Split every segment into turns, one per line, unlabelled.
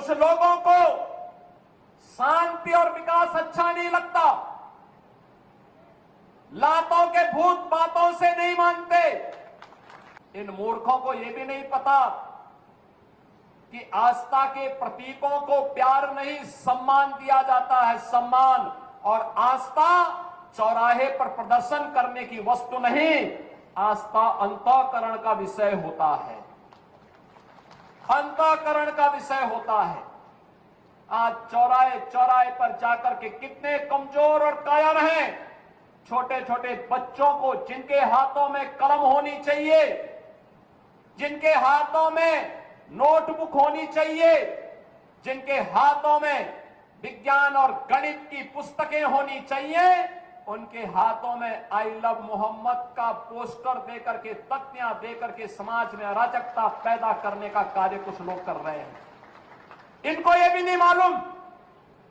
कुछ लोगों को शांति और विकास अच्छा नहीं लगता, लातों के भूत बातों से नहीं मानते। इन मूर्खों को यह भी नहीं पता कि आस्था के प्रतीकों को प्यार नहीं सम्मान दिया जाता है, सम्मान। और आस्था चौराहे पर प्रदर्शन करने की वस्तु नहीं, आस्था अंतःकरण का विषय होता है, अंतःकरण का विषय होता है। आज चौराहे चौराहे पर जाकर के कितने कमजोर और कायर हैं, छोटे छोटे बच्चों को जिनके हाथों में कलम होनी चाहिए, जिनके हाथों में नोटबुक होनी चाहिए, जिनके हाथों में विज्ञान और गणित की पुस्तकें होनी चाहिए, उनके हाथों में आई लव मोहम्मद का पोस्टर देकर के, तख्तियां देकर के समाज में अराजकता पैदा करने का कार्य कुछ लोग कर रहे हैं। इनको यह भी नहीं मालूम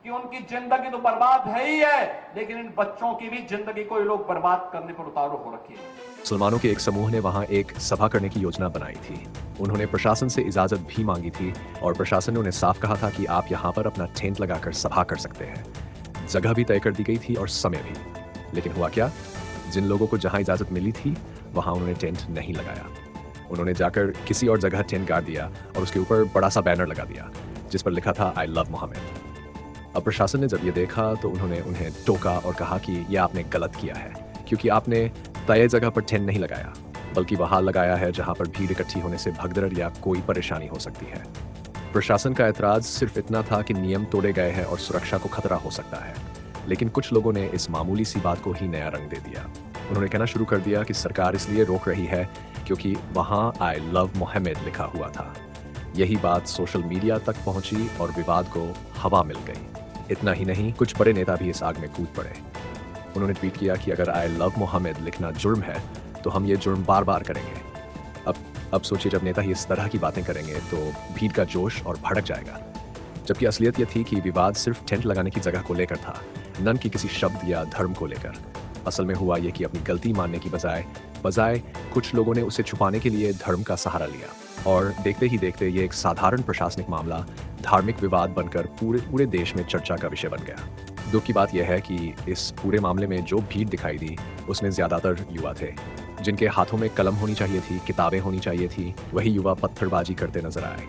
कि उनकी जिंदगी तो बर्बाद है ही है, लेकिन इन बच्चों की भी जिंदगी को ये लोग बर्बाद करने पर उतारू हो रखी है।
मुसलमानों के एक समूह ने वहां एक सभा करने की योजना बनाई थी। उन्होंने प्रशासन से इजाजत भी मांगी थी और प्रशासन ने उन्हें साफ कहा था कि आप यहाँ पर अपना टेंट लगाकर सभा कर सकते हैं। जगह भी तय कर दी गई थी और समय भी। लेकिन हुआ क्या, जिन लोगों को जहां इजाजत मिली थी वहां उन्होंने टेंट नहीं लगाया। उन्होंने जाकर किसी और जगह टेंट गाड़ दिया और उसके ऊपर बड़ा सा बैनर लगा दिया जिस पर लिखा था आई लव मोहम्मद। अब प्रशासन ने जब ये देखा तो उन्होंने उन्हें टोका और कहा कि यह आपने गलत किया है, क्योंकि आपने तय जगह पर टेंट नहीं लगाया, बल्कि वहां लगाया है जहां पर भीड़ इकट्ठी होने से भगदड़ या कोई परेशानी हो सकती है। प्रशासन का एतराज सिर्फ इतना था कि नियम तोड़े गए हैं और सुरक्षा को खतरा हो सकता है। लेकिन कुछ लोगों ने इस मामूली सी बात को ही नया रंग दे दिया। उन्होंने कहना शुरू कर दिया कि सरकार इसलिए रोक रही है क्योंकि वहां आई लव मोहम्मद लिखा हुआ था। यही बात सोशल मीडिया तक पहुंची और विवाद को हवा मिल गई। इतना ही नहीं, कुछ बड़े नेता भी इस आग में कूद पड़े। उन्होंने ट्वीट किया कि अगर आई लव मोहम्मद लिखना जुर्म है तो हम ये जुर्म बार बार करेंगे। अब सोचिए, जब नेता ही इस तरह की बातें करेंगे तो भीड़ का जोश और भड़क जाएगा। जबकि असलियत यह थी कि विवाद सिर्फ टेंट लगाने की जगह को लेकर था, न कि किसी शब्द या धर्म को लेकर। असल में हुआ यह कि अपनी गलती मानने की बजाय कुछ लोगों ने उसे छुपाने के लिए धर्म का सहारा लिया और देखते ही देखते ये एक साधारण प्रशासनिक मामला धार्मिक विवाद बनकर पूरे देश में चर्चा का विषय बन गया। दुख की बात यह है कि इस पूरे मामले में जो भीड़ दिखाई दी उसमें ज्यादातर युवा थे, जिनके हाथों में कलम होनी चाहिए थी, किताबें होनी चाहिए थी। वही युवा पत्थरबाजी करते नजर आए।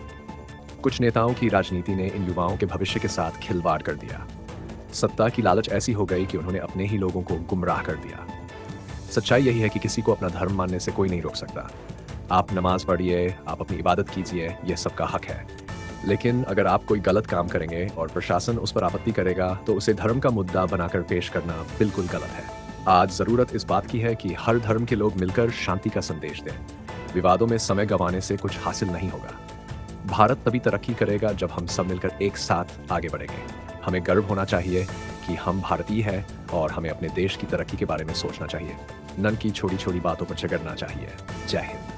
कुछ नेताओं की राजनीति ने इन युवाओं के भविष्य के साथ खिलवाड़ कर दिया। सत्ता की लालच ऐसी हो गई कि उन्होंने अपने ही लोगों को गुमराह कर दिया। सच्चाई यही है कि किसी को अपना धर्म मानने से कोई नहीं रोक सकता। आप नमाज पढ़िए, आप अपनी इबादत कीजिए, यह सबका हक है। लेकिन अगर आप कोई गलत काम करेंगे और प्रशासन उस पर आपत्ति करेगा तो उसे धर्म का मुद्दा बनाकर पेश करना बिल्कुल गलत है। आज जरूरत इस बात की है कि हर धर्म के लोग मिलकर शांति का संदेश दें। विवादों में समय गंवाने से कुछ हासिल नहीं होगा। भारत तभी तरक्की करेगा जब हम सब मिलकर एक साथ आगे बढ़ेंगे। हमें गर्व होना चाहिए कि हम भारतीय हैं और हमें अपने देश की तरक्की के बारे में सोचना चाहिए, न कि छोटी छोटी बातों पर झगड़ना चाहिए। जय हिंद।